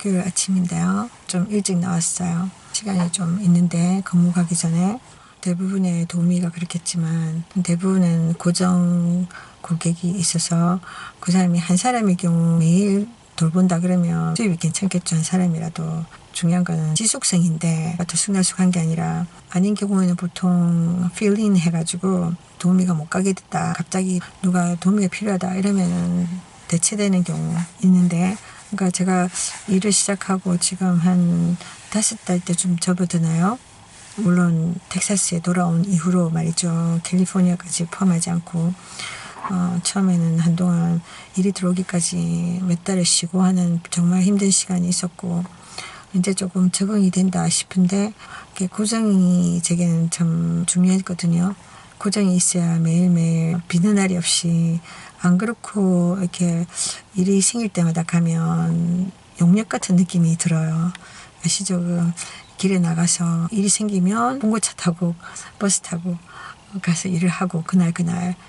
수요일 아침인데요. 좀 일찍 나왔어요. 시간이 좀 있는데 근무 가기 전에 대부분의 도우미가 그렇겠지만 대부분은 고정 고객이 있어서 그 사람이 한 사람의 경우 매일 돌본다 그러면 수입이 괜찮겠죠. 한 사람이라도. 중요한 거는 지속성인데 들쑥날쑥한 게 아니라 아닌 경우에는 보통 필인 해가지고 도우미가 못 가게 됐다. 갑자기 누가 도우미가 필요하다 이러면은 대체되는 경우 있는데 그러니까 제가 일을 시작하고 지금 한 5달 때좀 접어드나요? 물론 텍사스에 돌아온 이후로 말이죠. 캘리포니아까지 포함하지 않고 처음에는 한동안 일이 들어오기까지 몇 달을 쉬고 하는 정말 힘든 시간이 있었고 이제 조금 적응이 된다 싶은데 고정이 제게는 참 중요했거든요. 고정이 있어야 매일매일 비는 날이 없이 안 그렇고 이렇게 일이 생길 때마다 가면 용역 같은 느낌이 들어요. 아시죠? 길에 나가서 일이 생기면 봉고차 타고 버스 타고 가서 일을 하고 그날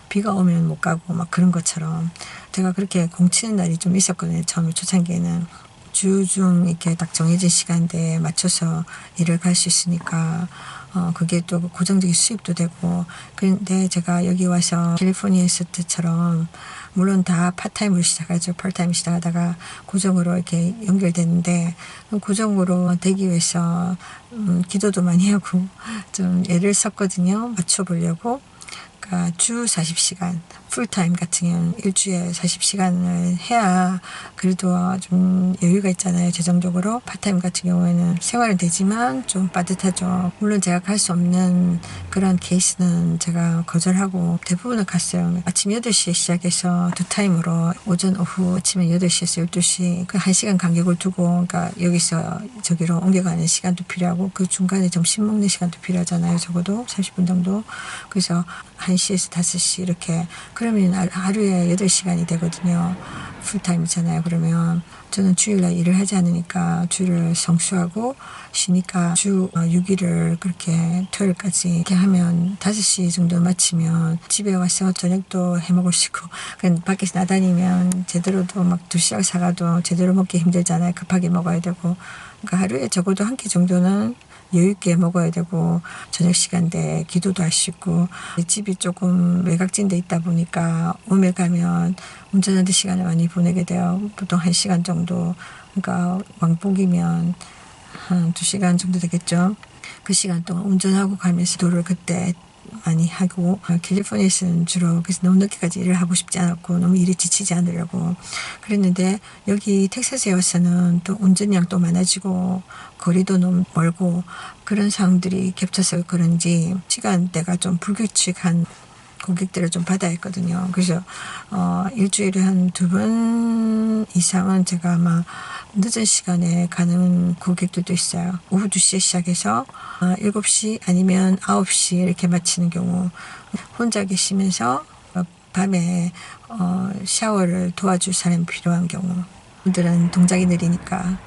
비가 오면 못 가고 막 그런 것처럼 제가 그렇게 공치는 날이 좀 있었거든요. 처음에 초창기에는 주중 이렇게 딱 정해진 시간대에 맞춰서 일을 갈 수 있으니까 그게 또 고정적인 수입도 되고 그런데 제가 여기 와서 캘리포니아에 있을 때처럼 물론 다 파타임으로 시작하죠. 풀타임 시작하다가 고정으로 이렇게 연결됐는데 고정으로 되기 위해서 기도도 많이 하고 좀 애를 썼거든요. 맞춰보려고. 그러니까 주 40시간 풀타임 같은 경우는 일주일에 40시간을 해야 그래도 좀 여유가 있잖아요. 재정적으로. 파타임 같은 경우에는 생활은 되지만 좀 빠듯하죠. 물론 제가 갈 수 없는 그런 케이스는 제가 거절하고 대부분은 갔어요. 아침 8시에 시작해서 두 타임으로 오전 오후 아침에 8시에서 12시 그 1시간 간격을 두고 그러니까 여기서 저기로 옮겨가는 시간도 필요하고 그 중간에 점심 먹는 시간도 필요하잖아요. 적어도 30분 정도. 그래서 1시에서 5시 이렇게 그러면 하루에 8시간이 되거든요. 풀타임이잖아요. 그러면 저는 주일날 일을 하지 않으니까 주일을 성수하고 쉬니까 주 6일을 그렇게 토요일까지 이렇게 하면 5시 정도 마치면 집에 와서 저녁도 해먹을 수 있고 밖에서 나다니면 제대로도 막 도시락 사가도 제대로 먹기 힘들잖아요. 급하게 먹어야 되고 그러니까 하루에 적어도 한 끼 정도는 여유있게 먹어야 되고 저녁 시간대 기도도 할 수 있고 집이 조금 외곽진 데 있다 보니까 오며 가면 운전하는 시간을 많이 보내게 돼요. 보통 1시간 정도 그러니까 왕복이면 한 2시간 정도 되겠죠. 그 시간 동안 운전하고 가면서 기도를 그때 많이 하고 캘리포니아에서는 주로 그래서 너무 늦게까지 일을 하고 싶지 않았고 너무 일에 지치지 않으려고 그랬는데 여기 텍사스에 와서는 또 운전량 또 많아지고 거리도 너무 멀고 그런 상황들이 겹쳐서 그런지 시간대가 좀 불규칙한 고객들을 좀 받아야 했거든요. 그래서 일주일에 한 2번 이상은 제가 아마 늦은 시간에 가는 고객들도 있어요. 오후 2시에 시작해서 7시 아니면 9시 이렇게 마치는 경우 혼자 계시면서 밤에 샤워를 도와줄 사람이 필요한 경우 분들은 동작이 느리니까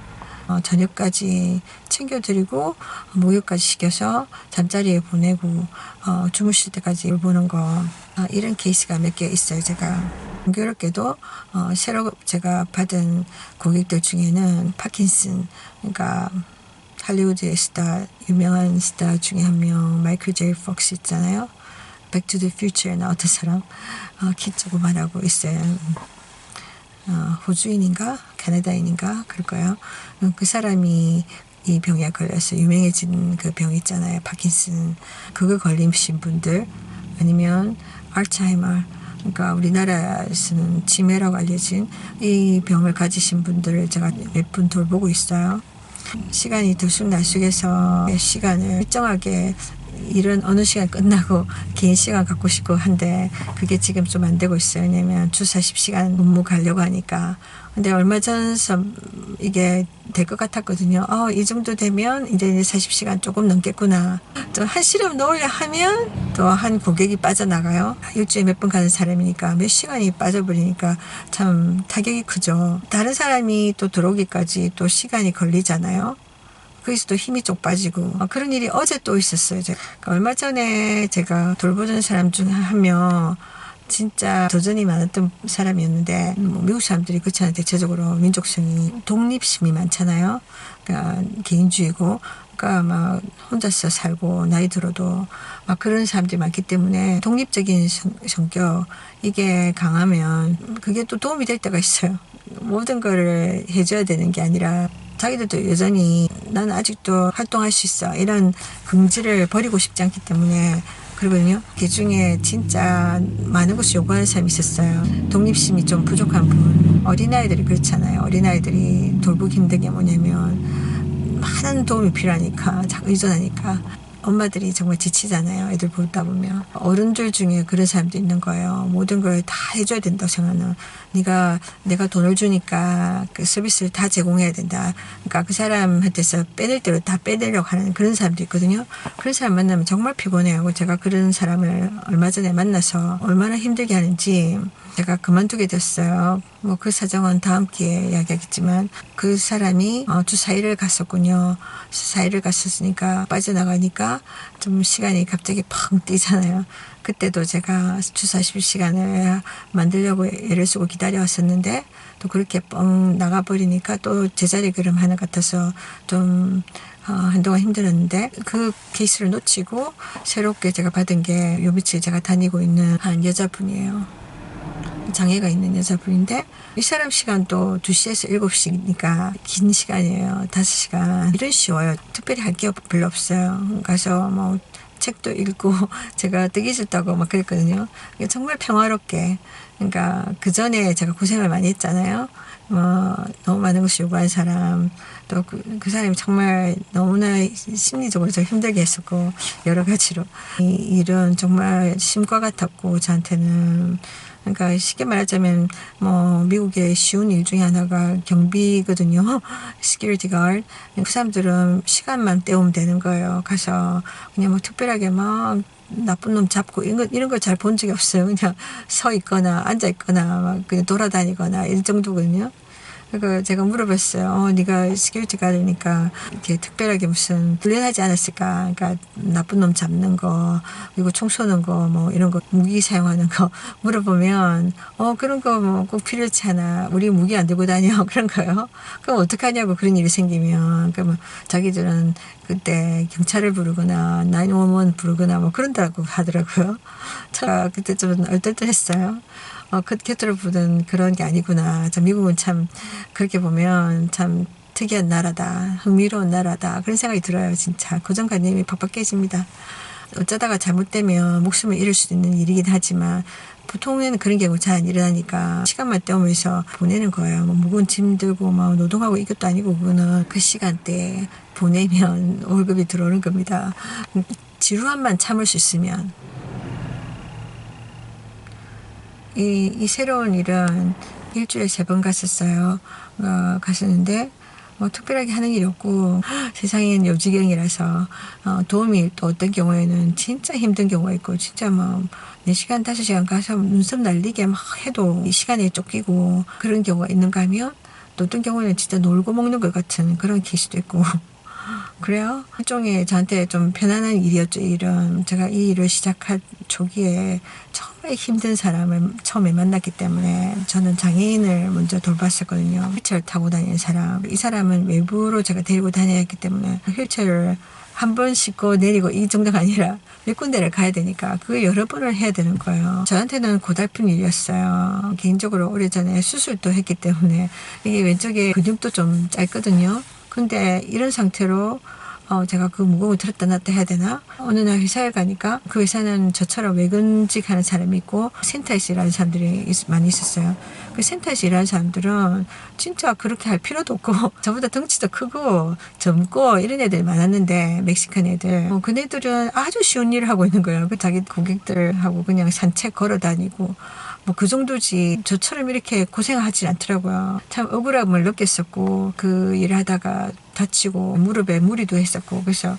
저녁까지 챙겨드리고 목욕까지 시켜서 잠자리에 보내고 주무실 때까지 일 보는 거 이런 케이스가 몇 개 있어요. 제가 공교롭게도 새로 제가 받은 고객들 중에는 파킨슨 그러니까 할리우드의 스타 유명한 스타 중에 한 명 마이클 제이 폭스 있잖아요. 백 투 더 퓨처에 나왔던 사람 키 조그만하고 있어요. 호주인인가 캐나다인인가 그럴 거예요. 그 사람이 이 병에 걸려서 유명해진 그 병 있잖아요. 파킨슨 그거 걸리신 분들 아니면 알츠하이머 그러니까 우리나라에서는 치매라고 알려진 이 병을 가지신 분들을 제가 몇 분 돌보고 있어요. 시간이 들쑥날쑥해서 시간을 일정하게 일은 어느 시간 끝나고 긴 시간 갖고 싶고 한데 그게 지금 좀 안 되고 있어요. 왜냐면 주 40시간 근무 가려고 하니까. 근데 얼마 전서 이게 될 것 같았거든요. 이 정도 되면 이제 40시간 조금 넘겠구나. 좀 한시름 넣으려 하면 또 한 고객이 빠져나가요. 일주일에 몇 번 가는 사람이니까 몇 시간이 빠져버리니까 참 타격이 크죠. 다른 사람이 또 들어오기까지 또 시간이 걸리잖아요. 그래서 또 힘이 쪽 빠지고 그런 일이 어제 또 있었어요. 제가 얼마 전에 제가 돌보던 사람 중 한 명 진짜 도전이 많았던 사람이었는데 뭐 미국 사람들이 그렇잖아요. 대체적으로 민족성이 독립심이 많잖아요. 그러니까 개인주의고 그러니까 막 혼자서 살고 나이 들어도 막 그런 사람들이 많기 때문에 독립적인 성격 이게 강하면 그게 또 도움이 될 때가 있어요. 모든 거를 해줘야 되는 게 아니라 자기들도 여전히 나는 아직도 활동할 수 있어 이런 긍지를 버리고 싶지 않기 때문에 그러거든요. 그 중에 진짜 많은 것을 요구하는 사람이 있었어요. 독립심이 좀 부족한 분. 어린아이들이 그렇잖아요. 어린아이들이 돌보기 힘든 게 뭐냐면 많은 도움이 필요하니까 자꾸 의존하니까 엄마들이 정말 지치잖아요. 애들 보다 보면. 어른들 중에 그런 사람도 있는 거예요. 모든 걸 다 해줘야 된다고 생각하는. 내가 돈을 주니까 그 서비스를 다 제공해야 된다. 그러니까 그 사람한테서 빼낼 대로 다 빼내려고 하는 그런 사람도 있거든요. 그런 사람 만나면 정말 피곤해요. 제가 그런 사람을 얼마 전에 만나서 얼마나 힘들게 하는지 제가 그만두게 됐어요. 뭐 그 사정은 다음 기회에 이야기하겠지만 그 사람이 주사 일을 갔었군요. 주사 일을 갔었으니까 빠져나가니까 좀 시간이 갑자기 펑 뛰잖아요. 그때도 제가 주사 실 시간을 만들려고 애를 쓰고 기다려왔었는데 또 그렇게 뻥 나가버리니까 또 제자리 걸음하는 것 같아서 좀 한동안 힘들었는데 그 케이스를 놓치고 새롭게 제가 받은 게 요 며칠 제가 다니고 있는 한 여자분이에요. 장애가 있는 여자분인데 이 사람 시간도 2시에서 7시니까 긴 시간이에요. 5시간. 일은 쉬워요. 특별히 할 게 별로 없어요. 가서 뭐 책도 읽고 제가 뜨기 싫다고 막 그랬거든요. 정말 평화롭게. 그러니까 그 전에 제가 고생을 많이 했잖아요. 너무 많은 것을 요구한 사람, 또 그 사람이 정말 너무나 심리적으로 저 힘들게 했었고, 여러 가지로. 이 일은 정말 심과 같았고, 저한테는. 그러니까 쉽게 말하자면 뭐 미국의 쉬운 일 중에 하나가 경비거든요. 시큐리티 가드. 그 사람들은 시간만 때우면 되는 거예요. 가서 그냥 뭐 특별하게 막 나쁜 놈 잡고 이런 걸 잘 본 적이 없어요. 그냥 서 있거나 앉아 있거나 막 그냥 돌아다니거나 이 정도거든요. 그러니까 제가 물어봤어요. 네가 시큐리티 가드니까 이렇게 특별하게 무슨 훈련하지 않았을까? 그러니까 나쁜 놈 잡는 거, 그리고 총 쏘는 거, 뭐 이런 거, 무기 사용하는 거 물어보면 그런 거 뭐 꼭 필요치 않아. 우리 무기 안 들고 다녀. 그런 거요. 그럼 어떡하냐고 그런 일이 생기면. 그러면 자기들은 그때 경찰을 부르거나 911 부르거나 뭐 그런다고 하더라고요. 제가 그때 좀 얼떨떨했어요. 곁으로 부른 그런 게 아니구나. 참 미국은 참 그렇게 보면 참 특이한 나라다. 흥미로운 나라다. 그런 생각이 들어요. 진짜. 고정관념이 팍팍 깨집니다. 어쩌다가 잘못되면 목숨을 잃을 수 있는 일이긴 하지만 보통은 그런 경우 잘 안 일어나니까 시간만 때우면서 보내는 거예요. 뭐 무거운 짐 들고 막 노동하고 이것도 아니고 그거는 그 시간대에 보내면 월급이 들어오는 겁니다. 지루함만 참을 수 있으면 이 새로운 일은 일주일에 3번 갔었어요. 갔었는데 뭐 특별하게 하는 일이 없고 세상엔 요지경이라서 도움이 또 어떤 경우에는 진짜 힘든 경우가 있고 진짜 뭐 4시간 5시간 가서 눈썹 날리게 막 해도 이 시간에 쫓기고 그런 경우가 있는가 하면 또 어떤 경우는 진짜 놀고 먹는 것 같은 그런 케이스도 있고 그래요? 일종의 저한테 좀 편안한 일이었죠. 일은 제가 이 일을 시작할 초기에 정말 힘든 사람을 처음에 만났기 때문에 저는 장애인을 먼저 돌봤었거든요. 휠체어를 타고 다니는 사람. 이 사람은 외부로 제가 데리고 다녀야 했기 때문에 휠체어를 한 번 싣고 내리고 이 정도가 아니라 몇 군데를 가야 되니까 그 여러 번을 해야 되는 거예요. 저한테는 고달픈 일이었어요. 개인적으로 오래전에 수술도 했기 때문에 이게 왼쪽에 근육도 좀 짧거든요. 근데 이런 상태로 제가 그 무거운 걸 들었다 놨다 해야 되나? 어느 날 회사에 가니까 그 회사는 저처럼 외근직 하는 사람이 있고 센터에서 일하는 사람들이 많이 있었어요. 그 센터에서 일하는 사람들은 진짜 그렇게 할 필요도 없고 저보다 덩치도 크고 젊고 이런 애들이 많았는데 멕시칸 애들. 그네들은 아주 쉬운 일을 하고 있는 거예요. 그 자기 고객들하고 그냥 산책 걸어 다니고 뭐 그 정도지 저처럼 이렇게 고생하지 않더라고요. 참 억울함을 느꼈었고 그 일을 하다가 다치고 무릎에 무리도 했었고 그래서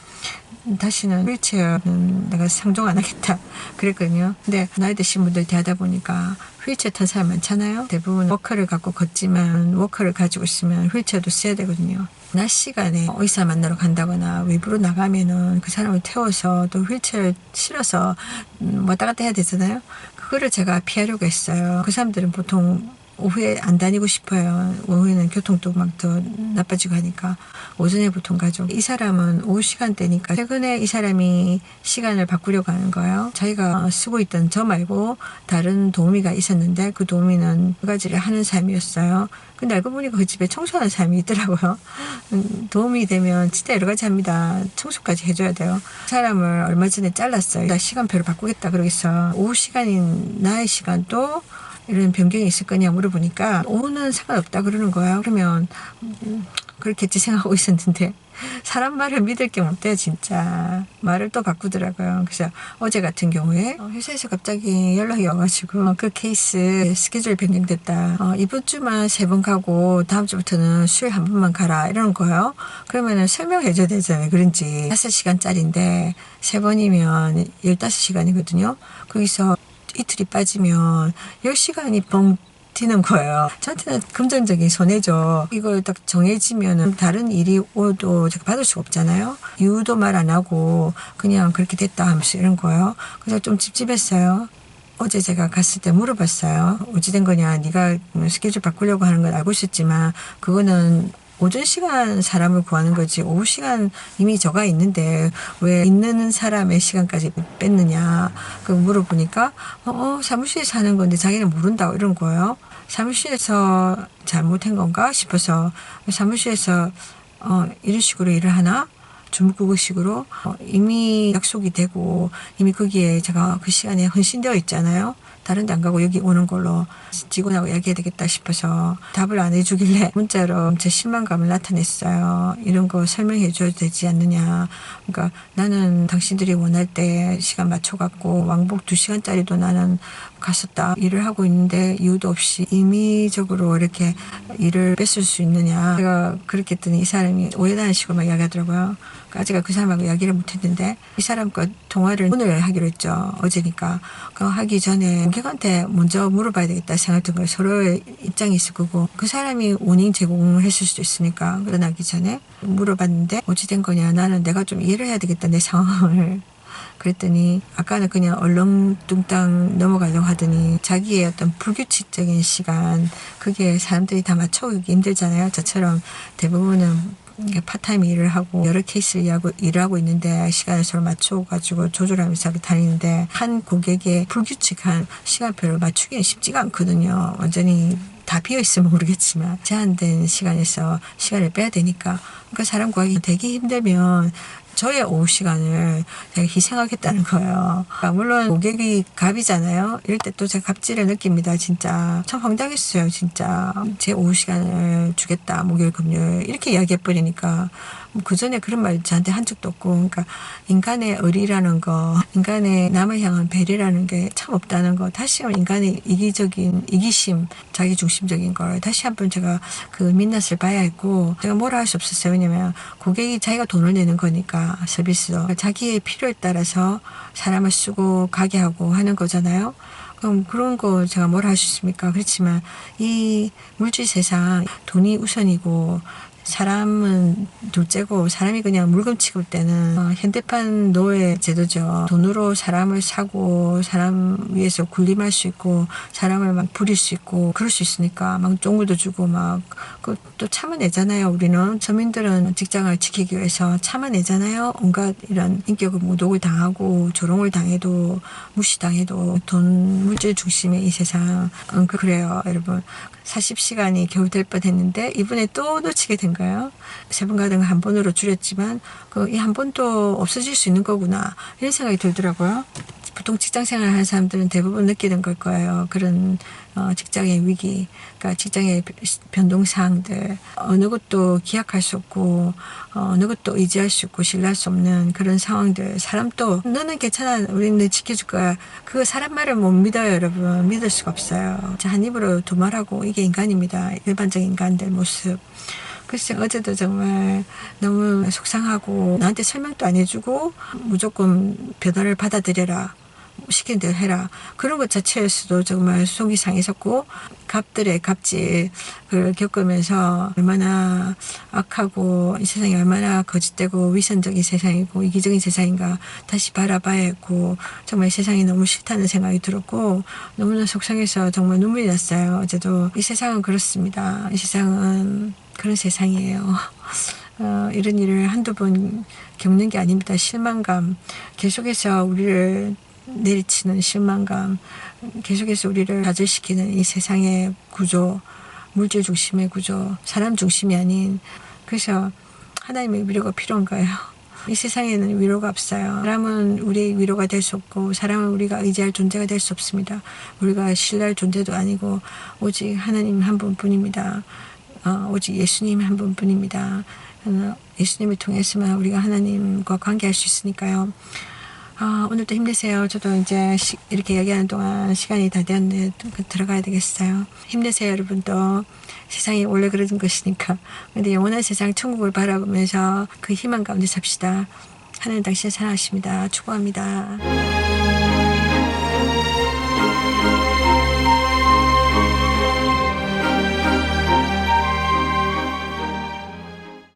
다시는 휠체어는 내가 상종 안 하겠다 그랬거든요. 근데 나이 드신 분들 대하다 보니까 휠체어 탄 사람 많잖아요. 대부분 워커를 갖고 걷지만 워커를 가지고 있으면 휠체어도 써야 되거든요. 낮 시간에 의사 만나러 간다거나 외부로 나가면은 그 사람을 태워서 또 휠체어를 실어서 왔다 갔다 해야 되잖아요. 그거를 제가 피하려고 했어요. 그 사람들은 보통 오후에 안 다니고 싶어요. 오후에는 교통도 막 더 나빠지고 하니까 오전에 보통 가죠. 이 사람은 오후 시간대니까 최근에 이 사람이 시간을 바꾸려고 하는 거예요. 자기가 쓰고 있던 저 말고 다른 도우미가 있었는데 그 도우미는 두 가지를 하는 사람이었어요. 근데 알고 보니까 그 집에 청소하는 사람이 있더라고요. 도움이 되면 진짜 여러 가지 합니다. 청소까지 해줘야 돼요. 그 사람을 얼마 전에 잘랐어요. 나 시간표를 바꾸겠다 그러겠어. 오후 시간인 나의 시간도 이런 변경이 있을 거냐 물어보니까 오후는 상관없다 그러는 거예요. 그러면 그렇겠지 생각하고 있었는데 사람 말을 믿을 게 없대요. 진짜 말을 또 바꾸더라고요. 그래서 어제 같은 경우에 회사에서 갑자기 연락이 와가지고 그 케이스 스케줄 변경됐다. 이번 주만 3번 가고 다음 주부터는 수요일 한 번만 가라 이러는 거예요. 그러면은 설명해줘야 되잖아요. 그런지 5시간짜리인데 3번이면 15시간이거든요. 거기서 이틀이 빠지면 10시간이 뻥 튀는 거예요. 저한테는 금전적인 손해죠. 이걸 딱 정해지면 다른 일이 오도 제가 받을 수가 없잖아요. 이유도 말 안 하고 그냥 그렇게 됐다 하면서 이런 거예요. 그래서 좀 찝찝했어요. 어제 제가 갔을 때 물어봤어요. 어찌 된 거냐. 네가 스케줄 바꾸려고 하는 건 알고 있었지만 그거는 오전 시간 사람을 구하는 거지 오후 시간 이미 저가 있는데 왜 있는 사람의 시간까지 뺐느냐 그 물어보니까 사무실에서 하는 건데 자기는 모른다고 이런 거예요. 사무실에서 잘못한 건가 싶어서 사무실에서 이런 식으로 일을 하나? 주무국식으로 이미 약속이 되고 이미 거기에 제가 그 시간에 헌신되어 있잖아요. 다른 데 안 가고 여기 오는 걸로 직원하고 이야기해야 되겠다 싶어서 답을 안 해주길래 문자로 제 실망감을 나타냈어요. 이런 거 설명해 줘야 되지 않느냐. 그러니까 나는 당신들이 원할 때 시간 맞춰갖고 왕복 2시간짜리도 나는 갔었다. 일을 하고 있는데 이유도 없이 임의적으로 이렇게 일을 뺏을 수 있느냐. 제가 그렇게 했더니 이 사람이 오해다는 식으로 막 이야기하더라고요. 제가 그 사람하고 이야기를 못했는데 이 사람과 통화를 오늘 하기로 했죠. 어제니까. 그거 하기 전에 고객한테 먼저 물어봐야 되겠다 생각했던 거예요. 서로의 입장이 있을 거고 그 사람이 원인 제공을 했을 수도 있으니까 일어나기 전에 물어봤는데 어찌 된 거냐. 나는 내가 좀 이해를 해야 되겠다 내 상황을. 그랬더니 아까는 그냥 얼렁뚱땅 넘어가려고 하더니 자기의 어떤 불규칙적인 시간 그게 사람들이 다 맞춰오기 힘들잖아요. 저처럼 대부분은 파타임 일을 하고 여러 케이스를 일하고 있는데 시간을 서로 맞춰가지고 조절하면서 다니는데 한 고객의 불규칙한 시간표를 맞추기는 쉽지가 않거든요. 완전히 다 비어있으면 모르겠지만 제한된 시간에서 시간을 빼야 되니까 그러니까 사람 구하기 되게 힘들면 저의 오후 시간을 제가 희생하겠다는 거예요. 그러니까 물론 고객이 갑이잖아요. 이럴 때 또 제가 갑질을 느낍니다. 진짜 참 황당했어요. 진짜 제 오후 시간을 주겠다. 목요일 금요일 이렇게 이야기해버리니까 그 전에 그런 말 저한테 한 적도 없고 그러니까 인간의 의리라는 거 인간의 남을 향한 배려라는 게 참 없다는 거 다시 한번 인간의 이기적인 이기심 자기중심적인 걸 다시 한번 제가 그 민낯을 봐야 했고 제가 뭐라 할 수 없었어요. 왜냐면 고객이 자기가 돈을 내는 거니까 서비스로 자기의 필요에 따라서 사람을 쓰고 가게 하고 하는 거잖아요. 그럼 그런 거 제가 뭐라 할 수 있습니까? 그렇지만 이 물질 세상 돈이 우선이고 사람은 둘째고 사람이 그냥 물건 취급할 때는 현대판 노예 제도죠. 돈으로 사람을 사고 사람 위해서 군림할 수 있고 사람을 막 부릴 수 있고 그럴 수 있으니까 막 종을도 주고 막 또 참아내잖아요. 우리는 서민들은 직장을 지키기 위해서 참아내잖아요. 온갖 이런 인격을 모독을 당하고 조롱을 당해도 무시당해도 돈 물질 중심의 이 세상 그래요 여러분. 40시간이 겨우 될 뻔했는데 이번에 또 놓치게 된 거예요. 3번 가던 한 번으로 줄였지만 이 한 번도 없어질 수 있는 거구나 이런 생각이 들더라고요. 보통 직장 생활을 하는 사람들은 대부분 느끼는 걸 거예요. 그런 직장의 위기, 그러니까 직장의 변동사항들 어느 것도 기약할 수 없고 어느 것도 의지할 수 없고 신뢰할 수 없는 그런 상황들. 사람도 너는 괜찮아 우리는 너 지켜줄 거야. 그 사람 말을 못 믿어요 여러분. 믿을 수가 없어요. 한 입으로 두 말하고 이게 인간입니다. 일반적인 인간들 모습. 글쎄 어제도 정말 너무 속상하고 나한테 설명도 안 해주고 무조건 배달을 받아들여라. 시키는 대로 해라. 그런 것 자체에서도 정말 속이 상했었고 갑들의 갑질을 겪으면서 얼마나 악하고 이 세상이 얼마나 거짓되고 위선적인 세상이고 이기적인 세상인가 다시 바라봐야 했고 정말 세상이 너무 싫다는 생각이 들었고 너무나 속상해서 정말 눈물이 났어요. 어제도 이 세상은 그렇습니다. 이 세상은 그런 세상이에요. 이런 일을 한두 번 겪는 게 아닙니다. 실망감, 계속해서 우리를 내리치는 실망감, 계속해서 우리를 좌절시키는 이 세상의 구조, 물질 중심의 구조, 사람 중심이 아닌, 그래서 하나님의 위로가 필요한 거예요. 이 세상에는 위로가 없어요. 사람은 우리의 위로가 될 수 없고 사람은 우리가 의지할 존재가 될 수 없습니다. 우리가 신뢰할 존재도 아니고 오직 하나님 한 분뿐입니다. 오직 예수님 한 분뿐입니다. 예수님을 통해서만 우리가 하나님과 관계할 수 있으니까요. 오늘도 힘내세요. 저도 이제 이렇게 얘기하는 동안 시간이 다 되었는데 들어가야 되겠어요. 힘내세요, 여러분도. 세상이 원래 그런 것이니까. 근데 영원한 세상 천국을 바라보면서 그 희망 가운데 삽시다. 하나님 당신을 사랑하십니다. 축복합니다.